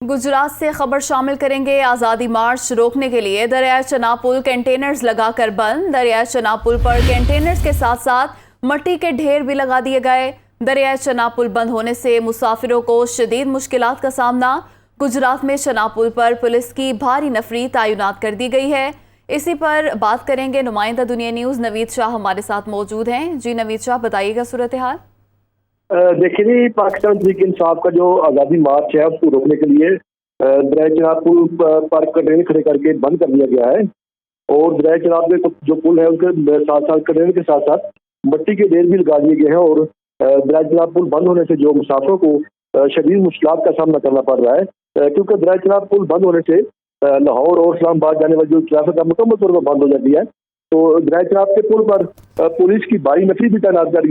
गुजरात से खबर शामिल करेंगे। आज़ादी मार्च रोकने के लिए दरियाए चनाब पुल कंटेनर्स लगाकर बंद। दरियाए चनाब पुल पर कंटेनर्स के साथ साथ मट्टी के ढेर भी लगा दिए गए। दरियाए चनाब पुल बंद होने से मुसाफिरों को शदीद मुश्किलात का सामना। गुजरात में चनाब पुल पर पुलिस की भारी नफरी तैनात कर दी गई है। इसी पर बात करेंगे। नुमाइंदा दुनिया न्यूज़ नवीद शाह हमारे साथ मौजूद हैं। जी नवीद शाह, बताइएगा सूरत हाल। देखिए जी, पाकिस्तान तहरीक इंसाफ का जो आज़ादी मार्च है उसको रोकने के लिए दरियाए चनाब पुल पर कंटेनर खड़े करके बंद कर दिया गया है। और दरियाए चनाब में जो पुल है उसके साथ साथ कंटेनर के साथ साथ मट्टी के ढेर भी लगा दिए गए हैं। और दरियाए चनाब पुल बंद होने से जो मुसाफिरों को शदीद मुश्किलात का सामना करना पड़ रहा है, क्योंकि दरियाए चनाब पुल बंद होने से लाहौर और इस्लामाबाद जाने वाली जो ट्रैफिक है मुकम्मल तौर पर बंद हो जाती है। तो दरियाए चनाब के पुल पर पुलिस की भारी नफरी भी तैनात कर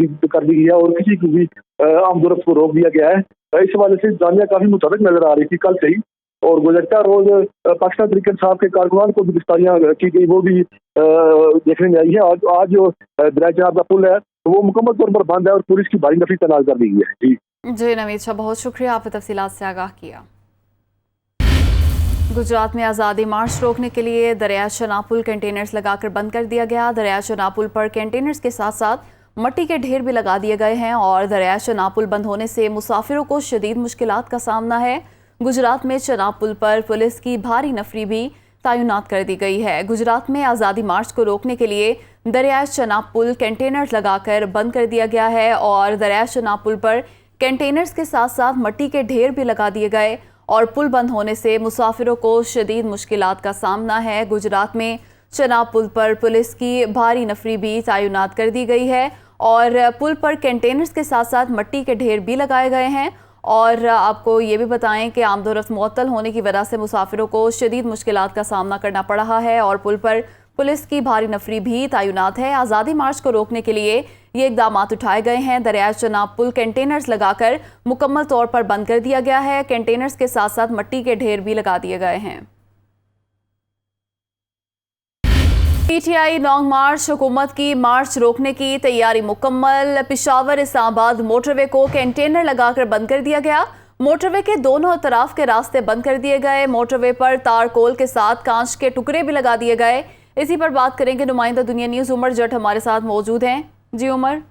दी गई है और किसी को भी आमदोरफ्त को रोक दिया गया है। इस हवाले से जामिया काफी मुतहरक नजर आ रही थी कल से ही। और गुज़श्ता रोज पाकिस्तान तहरीक इंसाफ के कारकुनान को भी गिरफ्तारियां की गई, वो भी देखने में आई है। आज जो दरियाए चनाब का पुल है वो मुकम्मल तौर पर बंद है और पुलिस की भारी नफरी तैनात कर दी गई है। जी नवीद शाह, बहुत शुक्रिया, आपने तफसीलात से आगाह किया। गुजरात में आज़ादी मार्च रोकने के लिए दरियाए चनाब पुल कंटेनर्स लगाकर बंद कर दिया गया। दरियाए चनाब पुल पर कंटेनर्स के साथ साथ मट्टी के ढेर भी लगा दिए गए हैं और दरियाए चनाब पुल बंद होने से मुसाफिरों को शदीद मुश्किलात का सामना है। गुजरात में चनाब पुल पर पुलिस की भारी नफरी भी तैनात कर दी गई है। गुजरात में आज़ादी मार्च को रोकने के लिए दरियाए चनाब पुल कंटेनर्स लगाकर बंद कर दिया गया है और दरियाए चनाब पुल पर कंटेनर्स के साथ साथ मट्टी के ढेर भी लगा दिए गए और पुल बंद होने से मुसाफिरों को शदीद मुश्किलात का सामना है। गुजरात में चनाब पुल पर पुलिस की भारी नफरी भी तैनात कर दी गई है और पुल पर कंटेनर्स के साथ साथ मट्टी के ढेर भी लगाए गए हैं। और आपको ये भी बताएं कि आमदोरफ्त मुअत्तल होने की वजह से मुसाफिरों को शदीद मुश्किलात का सामना करना पड़ रहा है और पुल पर पुलिस की भारी नफरी भी तैनात है। आज़ादी मार्च को रोकने के लिए ये इकदाम उठाए गए हैं। दरियाए चनाब पुल कंटेनर्स लगाकर मुकम्मल तौर पर बंद कर दिया गया है। कंटेनर्स के साथ साथ मट्टी के ढेर भी लगा दिए गए हैं। पीटीआई लॉन्ग मार्च, हुकूमत की मार्च रोकने की तैयारी मुकम्मल। पेशावर इस्लामाबाद मोटरवे को कंटेनर लगाकर बंद कर दिया गया। मोटरवे के दोनों तरफ के रास्ते बंद कर दिए गए। मोटरवे पर तारकोल के साथ कांच के टुकड़े भी लगा दिए गए। इसी पर बात करेंगे। नुमाइंदा दुनिया न्यूज़ उमर जट हमारे साथ मौजूद हैं। जी उमर।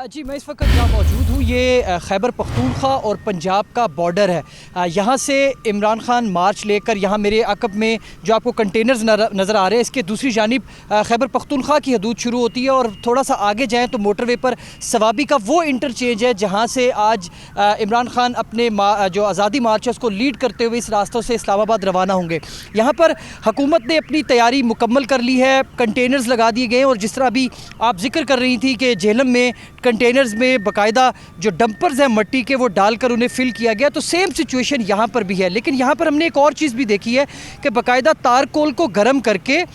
जी, मैं इस वक्त जहाँ मौजूद हूँ ये खैबर पख्तूनख्वा और पंजाब का बॉर्डर है। यहाँ से इमरान खान मार्च लेकर यहाँ मेरे अकब में जो आपको कंटेनर्स नज़र आ रहे हैं, इसके दूसरी जानिब खैबर पख्तूनख्वा की हदूद शुरू होती है और थोड़ा सा आगे जाएँ तो मोटरवे पर सवाबी का वो इंटरचेंज है जहाँ से आज इमरान खान अपने जो आज़ादी मार्च है उसको लीड करते हुए इस रास्तों से इस्लामाबाद रवाना होंगे। यहाँ पर हुकूमत ने अपनी तैयारी मुकम्मल कर ली है, कंटेनर्स लगा दिए गए और जिस तरह अभी आप जिक्र कर रही थी कि झेलम में कंटेनर्स में बाकायदा जो डंपर्स हैं मट्टी के वो डालकर उन्हें फिल किया गया, तो सेम सिचुएशन यहाँ पर भी है। लेकिन यहाँ पर हमने एक और चीज़ भी देखी है कि बाकायदा तारकोल को गर्म करके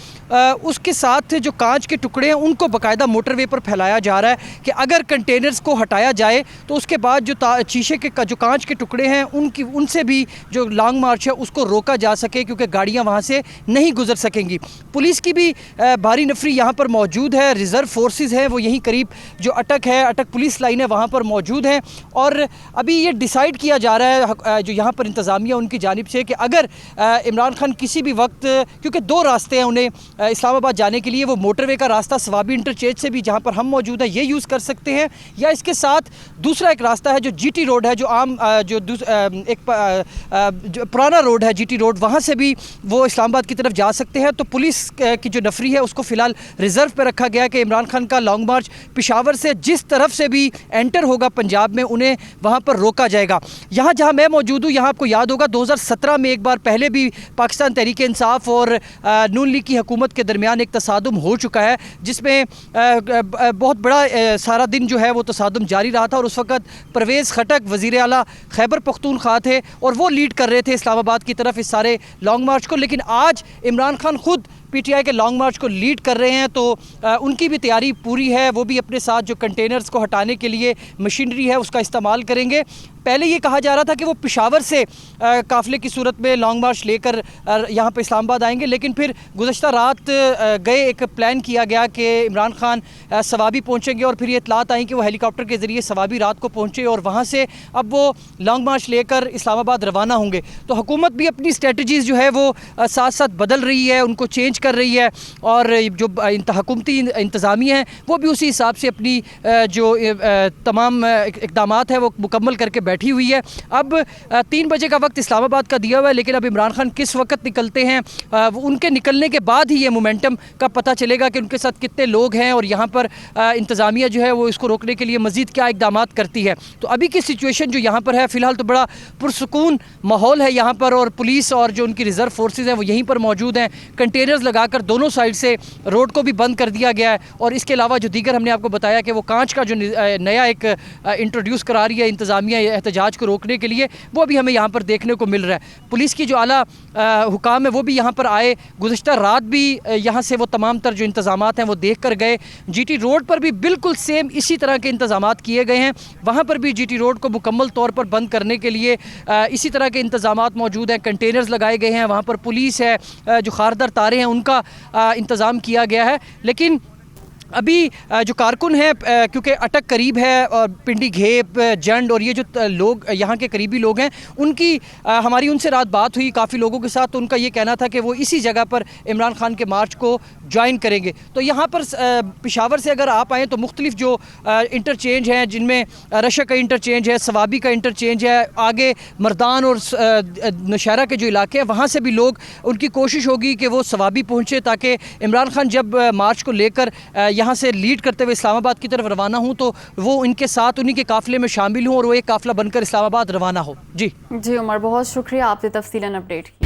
उसके साथ जो कांच के टुकड़े हैं उनको बाकायदा मोटरवे पर फैलाया जा रहा है कि अगर कंटेनर्स को हटाया जाए तो उसके बाद जो शीशे के जो कांच के टुकड़े हैं उनसे भी जो लॉन्ग मार्च है उसको रोका जा सके, क्योंकि गाड़ियाँ वहाँ से नहीं गुजर सकेंगी। पुलिस की भी भारी नफरी यहाँ पर मौजूद है। रिज़र्व फोर्सेस हैं वो यहीं करीब जो अटक पुलिस लाइन है वहाँ पर मौजूद हैं। और अभी ये डिसाइड किया जा रहा है जो यहाँ पर इंतज़ामिया उनकी जानिब से कि अगर इमरान खान किसी भी वक्त, क्योंकि दो रास्ते हैं उन्हें इस्लामाबाद जाने के लिए, वो मोटरवे का रास्ता सवाबी इंटरचेंज से भी जहाँ पर हम मौजूद हैं ये यूज़ कर सकते हैं, या इसके साथ दूसरा एक रास्ता है जो जीटी रोड है, जो आम जो पुराना रोड है जीटी रोड, वहाँ से भी वो इस्लामाबाद की तरफ जा सकते हैं। तो पुलिस की जो नफरी है उसको फ़िलहाल रिज़र्व पर रखा गया कि इमरान खान का लॉन्ग मार्च पेशावर से जिस तरफ से भी एंटर होगा पंजाब में उन्हें वहाँ पर रोका जाएगा। यहाँ जहाँ मैं मौजूद हूँ यहाँ आपको याद होगा 2017 में एक बार पहले भी पाकिस्तान तहरीक इंसाफ और नून लीग की हुकूमत के दरमियान एक तसादुम हो चुका है, जिसमें बहुत बड़ा सारा दिन जो है वो तसादुम जारी रहा था और उस वक्त परवेज़ खटक वज़ीर आला खैबर पख्तूनख्वा थे और वो लीड कर रहे थे इस्लामाबाद की तरफ इस सारे लॉन्ग मार्च को। लेकिन आज इमरान खान खुद पीटीआई के लॉन्ग मार्च को लीड कर रहे हैं, तो उनकी भी तैयारी पूरी है। वो भी अपने साथ जो कंटेनर्स को हटाने के लिए मशीनरी है उसका इस्तेमाल करेंगे। पहले ये कहा जा रहा था कि वो पेशावर से काफ़िले की सूरत में लॉन्ग मार्च लेकर यहाँ पे इस्लामाबाद आएंगे, लेकिन फिर गुज़श्ता रात गए एक प्लान किया गया कि इमरान खान सवाबी पहुँचेंगे और फिर ये इतलात आई कि वो हेलीकॉप्टर के ज़रिए सवाबी रात को पहुँचे और वहाँ से अब वो लॉन्ग मार्च लेकर इस्लामाबाद रवाना होंगे। तो हुकूमत भी अपनी स्ट्रेटजीज़ जो है वो साथ साथ बदल रही है, उनको चेंज कर रही है और जो हुकूमती इंतज़ामिया है वो भी उसी हिसाब से अपनी जो तमाम इक़दामात है वो मुकम्मल करके बैठी हुई है। अब 3 बजे का वक्त इस्लामाबाद का दिया हुआ है, लेकिन अब इमरान खान किस वक्त निकलते हैं उनके निकलने के बाद ही ये मोमेंटम का पता चलेगा कि उनके साथ कितने लोग हैं और यहाँ पर इंतज़ामिया जो है वो इसको रोकने के लिए मज़ीद क्या इक़दामात करती है। तो अभी की सिचुएशन जो यहाँ पर है फ़िलहाल तो बड़ा पुरसुकून माहौल है यहाँ पर और पुलिस और जो उनकी रिज़र्व फोर्सेस हैं वो यहीं पर मौजूद हैं। कंटेनर्स लगाकर दोनों साइड से रोड को भी बंद कर दिया गया है और इसके अलावा जो दीगर हमने आपको बताया कि वो कांच का जो नया एक इंट्रोड्यूस करा रही है इंतज़ामिया एहतजाज को रोकने के लिए, वो भी हमें यहाँ पर देखने को मिल रहा है। पुलिस की जो आला हुकाम है वो भी यहाँ पर आए, गुज़श्ता रात भी यहाँ से वो तमाम तर जो इंतज़ामात हैं वो देख कर गए। GT रोड पर भी बिल्कुल सेम इसी तरह के इंतज़ामात किए गए हैं, वहाँ पर भी GT रोड को मुकम्मल तौर पर बंद करने के लिए इसी तरह के इंतज़ामात मौजूद हैं। कंटेनर्स लगाए गए हैं, वहाँ पर पुलिस है, जो खारदार तारे हैं उनका इंतज़ाम किया गया है। लेकिन अभी जो कारकुन है क्योंकि अटक करीब है और पिंडी घेप जंड और ये जो लोग यहाँ के करीबी लोग हैं उनकी हमारी उनसे रात बात हुई काफ़ी लोगों के साथ, तो उनका ये कहना था कि वो इसी जगह पर इमरान खान के मार्च को ज्वाइन करेंगे। तो यहाँ पर पेशावर से अगर आप आएँ तो मुख्तलिफ जो इंटरचेंज हैं जिनमें रशक का इंटरचेंज है, सवाबी का इंटरचेंज है, आगे मर्दान और नौशहरा के जो इलाके हैं वहाँ से भी लोग, उनकी कोशिश होगी कि वो सवाबी पहुँचे ताकि इमरान खान जब मार्च को लेकर यहाँ से लीड करते हुए इस्लामाबाद की तरफ रवाना हूँ तो वो इनके साथ उन्हीं के काफ़िले में शामिल हूँ और वो एक काफ़िला बनकर इस्लामाबाद रवाना हो। जी उमर, बहुत शुक्रिया, आपने तफसीलन अपडेट किया।